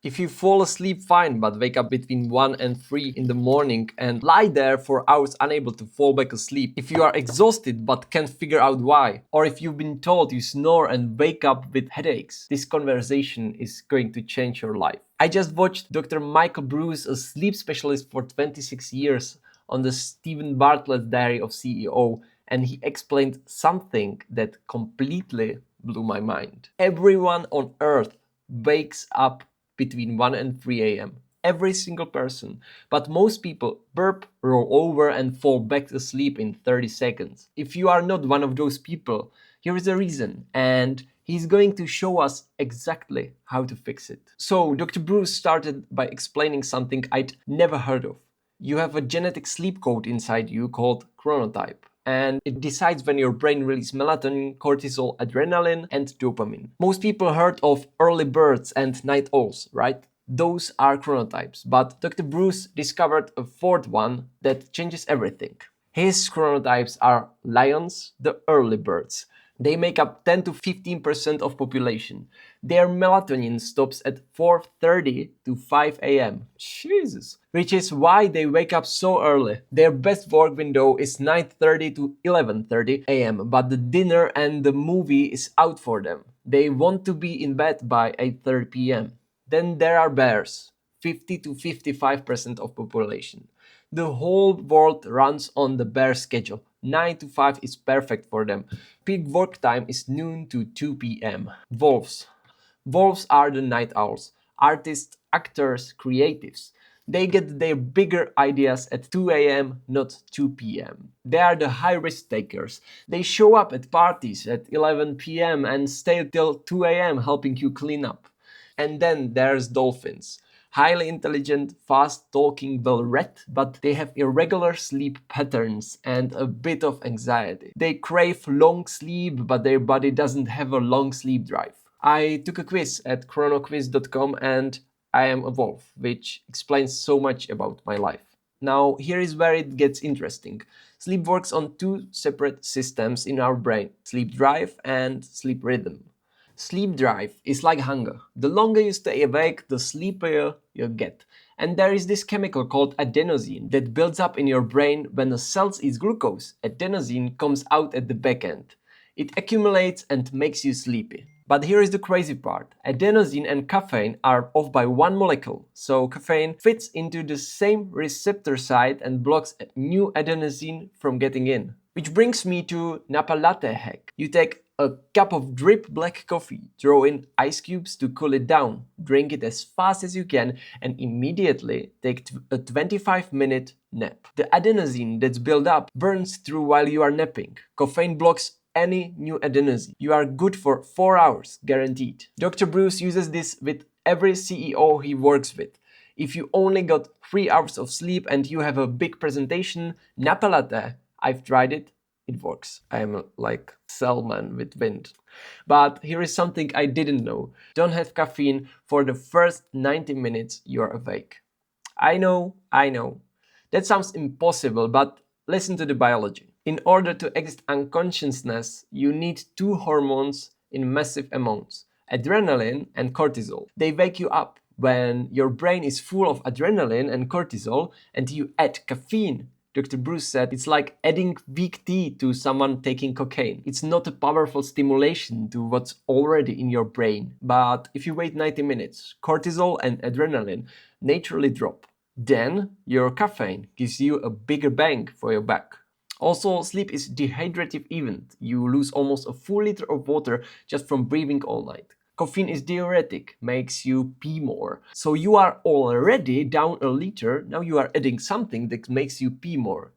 If you fall asleep fine but wake up between 1 and 3 in the morning and lie there for hours unable to fall back asleep, if you are exhausted but can't figure out why, or if you've been told you snore and wake up with headaches, this conversation is going to change your life. I just watched Dr. Michael Bruce, a sleep specialist for 26 years, on the Stephen Bartlett Diary of CEO, and he explained something that completely blew my mind. Everyone on earth wakes up between 1 and 3 a.m. Every single person. But most people burp, roll over, and fall back asleep in 30 seconds. If you are not one of those people, here is a reason, and he's going to show us exactly how to fix it. So, Dr. Bruce started by explaining something I'd never heard of. You have a genetic sleep code inside you called chronotype, and it decides when your brain releases melatonin, cortisol, adrenaline, and dopamine. Most people heard of early birds and night owls, right? Those are chronotypes, but Dr. Bruce discovered a fourth one that changes everything. His chronotypes are lions, the early birds. They make up 10 to 15% of population. Their melatonin stops at 4:30 to 5 a.m. Jesus. Which is why they wake up so early. Their best work window is 9:30 to 11:30 a.m. but the dinner and the movie is out for them. They want to be in bed by 8:30 p.m. Then there are bears, 50 to 55% of population. The whole world runs on the bear schedule. 9 to 5 is perfect for them. Peak work time is noon to 2 p.m. Wolves. Wolves are the night owls. Artists, actors, creatives. They get their bigger ideas at 2 a.m., not 2 p.m. They are the high risk takers. They show up at parties at 11 p.m. and stay till 2 a.m. helping you clean up. And then there's dolphins. Highly intelligent, fast-talking, well-read, but they have irregular sleep patterns and a bit of anxiety. They crave long sleep, but their body doesn't have a long sleep drive. I took a quiz at chronoqiz.com and I am a wolf, which explains so much about my life. Now, here is where it gets interesting. Sleep works on two separate systems in our brain: sleep drive and sleep rhythm. Sleep drive is like hunger. The longer you stay awake, the sleepier you get. And there is this chemical called adenosine that builds up in your brain when the cells eat glucose. Adenosine comes out at the back end. It accumulates and makes you sleepy. But here is the crazy part. Adenosine and caffeine are off by one molecule. So caffeine fits into the same receptor site and blocks new adenosine from getting in. Which brings me to Napa Latte hack. You take a cup of drip black coffee, throw in ice cubes to cool it down, drink it as fast as you can, and immediately take a 25-minute nap. The adenosine that's built up burns through while you are napping. Caffeine blocks any new adenosine. You are good for 4 hours, guaranteed. Dr. Bruce uses this with every CEO he works with. If you only got 3 hours of sleep and you have a big presentation, Napa Latte, I've tried it. It works. I am like Selman with wind. But here is something I didn't know. Don't have caffeine for the first 90 minutes you're awake. I know. That sounds impossible, but listen to the biology. In order to exit unconsciousness, you need two hormones in massive amounts: adrenaline and cortisol. They wake you up when your brain is full of adrenaline and cortisol and you add caffeine. Dr. Bruce said it's like adding weak tea to someone taking cocaine. It's not a powerful stimulation to what's already in your brain. But if you wait 90 minutes, cortisol and adrenaline naturally drop. Then your caffeine gives you a bigger bang for your buck. Also, sleep is a dehydrative event. You lose almost a full liter of water just from breathing all night. Caffeine is diuretic, makes you pee more. So you are already down a liter, now you are adding something that makes you pee more.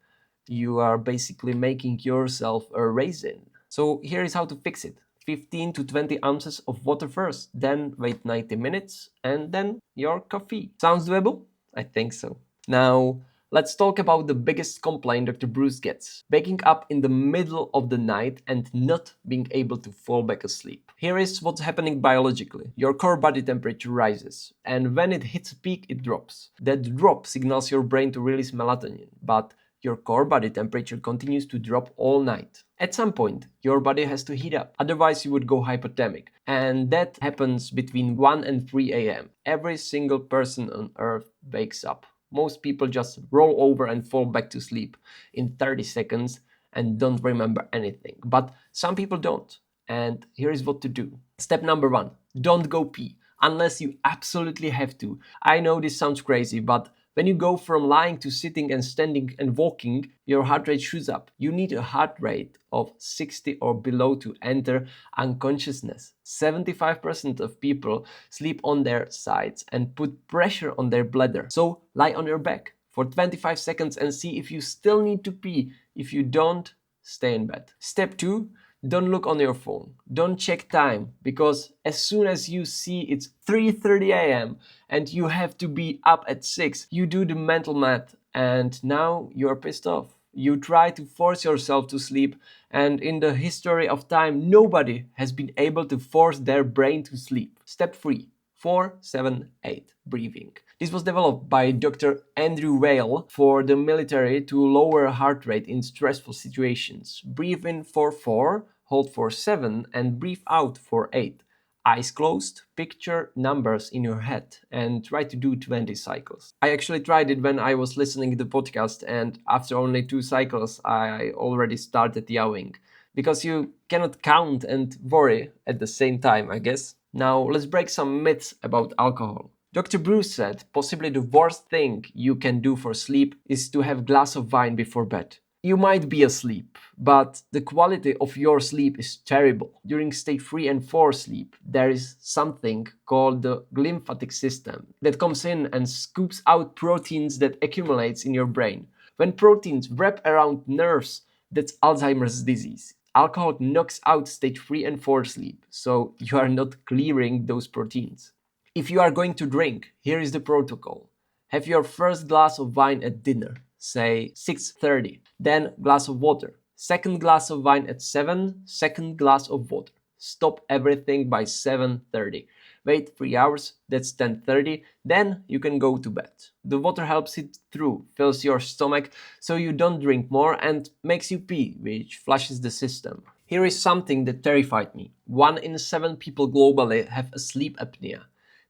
You are basically making yourself a raisin. So here is how to fix it. 15 to 20 ounces of water first, then wait 90 minutes, and then your coffee. Sounds doable? I think so. Now, let's talk about the biggest complaint Dr. Bruce gets: waking up in the middle of the night and not being able to fall back asleep. Here is what's happening biologically. Your core body temperature rises, and when it hits a peak, it drops. That drop signals your brain to release melatonin, but your core body temperature continues to drop all night. At some point, your body has to heat up, otherwise you would go hypothermic. And that happens between 1 and 3 a.m. Every single person on earth wakes up. Most people just roll over and fall back to sleep in 30 seconds and don't remember anything. But some people don't. And here is what to do. Step number 1, don't go pee unless you absolutely have to. I know this sounds crazy, but when you go from lying to sitting and standing and walking, your heart rate shoots up. You need a heart rate of 60 or below to enter unconsciousness. 75% of people sleep on their sides and put pressure on their bladder. So lie on your back for 25 seconds and see if you still need to pee. If you don't, stay in bed. Step 2, don't look on your phone. Don't check time, because as soon as you see it's 3:30 a.m. and you have to be up at 6, you do the mental math and now you're pissed off. You try to force yourself to sleep, and in the history of time, nobody has been able to force their brain to sleep. Step 3. 4-7-8 breathing. This was developed by Dr. Andrew Weil for the military to lower heart rate in stressful situations. Breathe in for 4, hold for 7, and breathe out for 8. Eyes closed, picture numbers in your head and try to do 20 cycles. I actually tried it when I was listening to the podcast, and after only 2 cycles I already started yawing. Because you cannot count and worry at the same time, I guess. Now let's break some myths about alcohol. Dr. Bruce said possibly the worst thing you can do for sleep is to have a glass of wine before bed. You might be asleep, but the quality of your sleep is terrible. During stage 3 and 4 sleep, there is something called the glymphatic system that comes in and scoops out proteins that accumulates in your brain. When proteins wrap around nerves, that's Alzheimer's disease. Alcohol knocks out stage 3 and 4 sleep, so you are not clearing those proteins. If you are going to drink, here is the protocol. Have your first glass of wine at dinner, say 6:30, then glass of water. Second glass of wine at 7, second glass of water. Stop everything by 7:30. Wait 3 hours, that's 10:30, then you can go to bed. The water helps it through, fills your stomach so you don't drink more and makes you pee, which flushes the system. Here is something that terrified me. 1 in 7 people globally have a sleep apnea.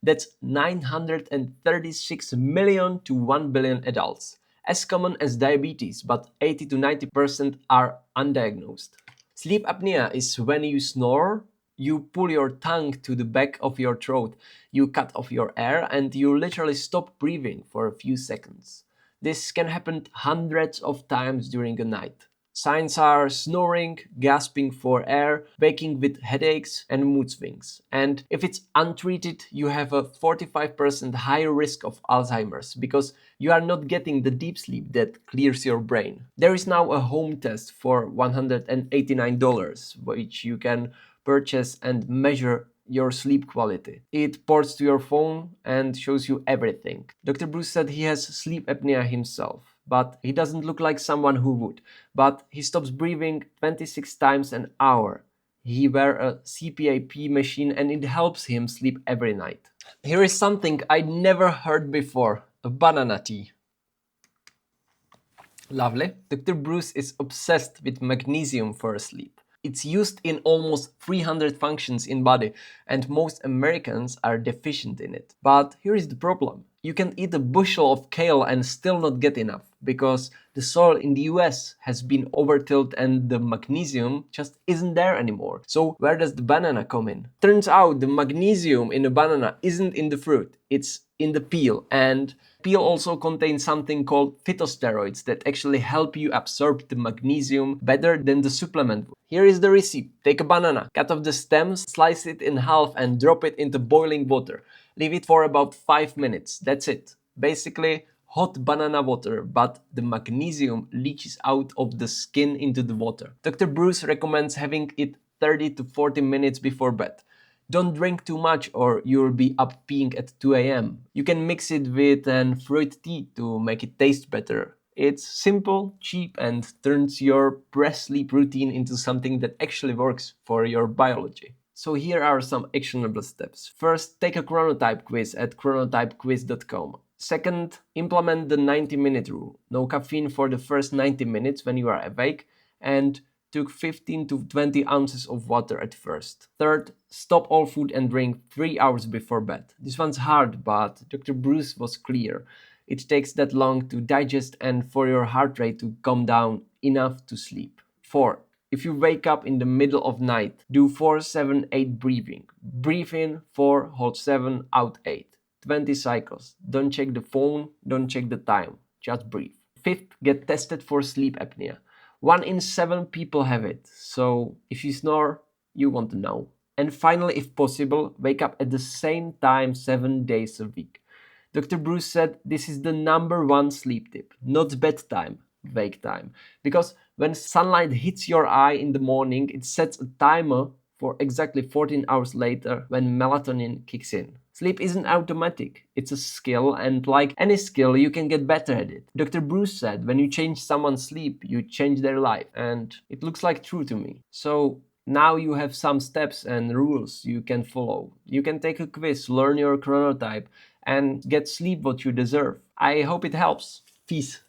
That's 936 million to 1 billion adults. As common as diabetes, but 80 to 90% are undiagnosed. Sleep apnea is when you snore, you pull your tongue to the back of your throat, you cut off your air, and you literally stop breathing for a few seconds. This can happen hundreds of times during a night. Signs are snoring, gasping for air, waking with headaches, and mood swings. And if it's untreated, you have a 45% higher risk of Alzheimer's because you are not getting the deep sleep that clears your brain. There is now a home test for $189, which you can purchase and measure your sleep quality. It ports to your phone and shows you everything. Dr. Bruce said he has sleep apnea himself, but he doesn't look like someone who would. But he stops breathing 26 times an hour. He wears a CPAP machine and it helps him sleep every night. Here is something I never heard before, a banana tea. Lovely. Dr. Bruce is obsessed with magnesium for sleep. It's used in almost 300 functions in body, and most Americans are deficient in it. But here is the problem. You can eat a bushel of kale and still not get enough, because the soil in the US has been overtilled and the magnesium just isn't there anymore. So where does the banana come in? Turns out the magnesium in the banana isn't in the fruit, it's in the peel. And peel also contains something called phytosteroids that actually help you absorb the magnesium better than the supplement would. Here is the recipe. Take a banana, cut off the stems, slice it in half and drop it into boiling water. Leave it for about 5 minutes. That's it. Basically, hot banana water, but the magnesium leaches out of the skin into the water. Dr. Bruce recommends having it 30 to 40 minutes before bed. Don't drink too much or you'll be up peeing at 2 a.m. You can mix it with an fruit tea to make it taste better. It's simple, cheap, and turns your pre-sleep routine into something that actually works for your biology. So here are some actionable steps. First, take a chronotype quiz at chronotypequiz.com. Second, implement the 90-minute rule. No caffeine for the first 90 minutes when you are awake, and took 15 to 20 ounces of water at first. Third, stop all food and drink 3 hours before bed. This one's hard, but Dr. Bruce was clear. It takes that long to digest and for your heart rate to come down enough to sleep. 4. If you wake up in the middle of night, do 4-7-8 breathing. Breathe in 4, hold 7, out 8. 20 cycles. Don't check the phone, don't check the time. Just breathe. 5th, get tested for sleep apnea. 1 in 7 people have it, so if you snore, you want to know. And finally, if possible, wake up at the same time 7 days a week. Dr. Bruce said this is the #1 sleep tip, not bedtime, wake time. Because when sunlight hits your eye in the morning, it sets a timer for exactly 14 hours later when melatonin kicks in. Sleep isn't automatic, it's a skill, and like any skill, you can get better at it. Dr. Bruce said when you change someone's sleep, you change their life, and it looks like true to me. So now you have some steps and rules you can follow. You can take a quiz, learn your chronotype, and get sleep what you deserve. I hope it helps. Peace.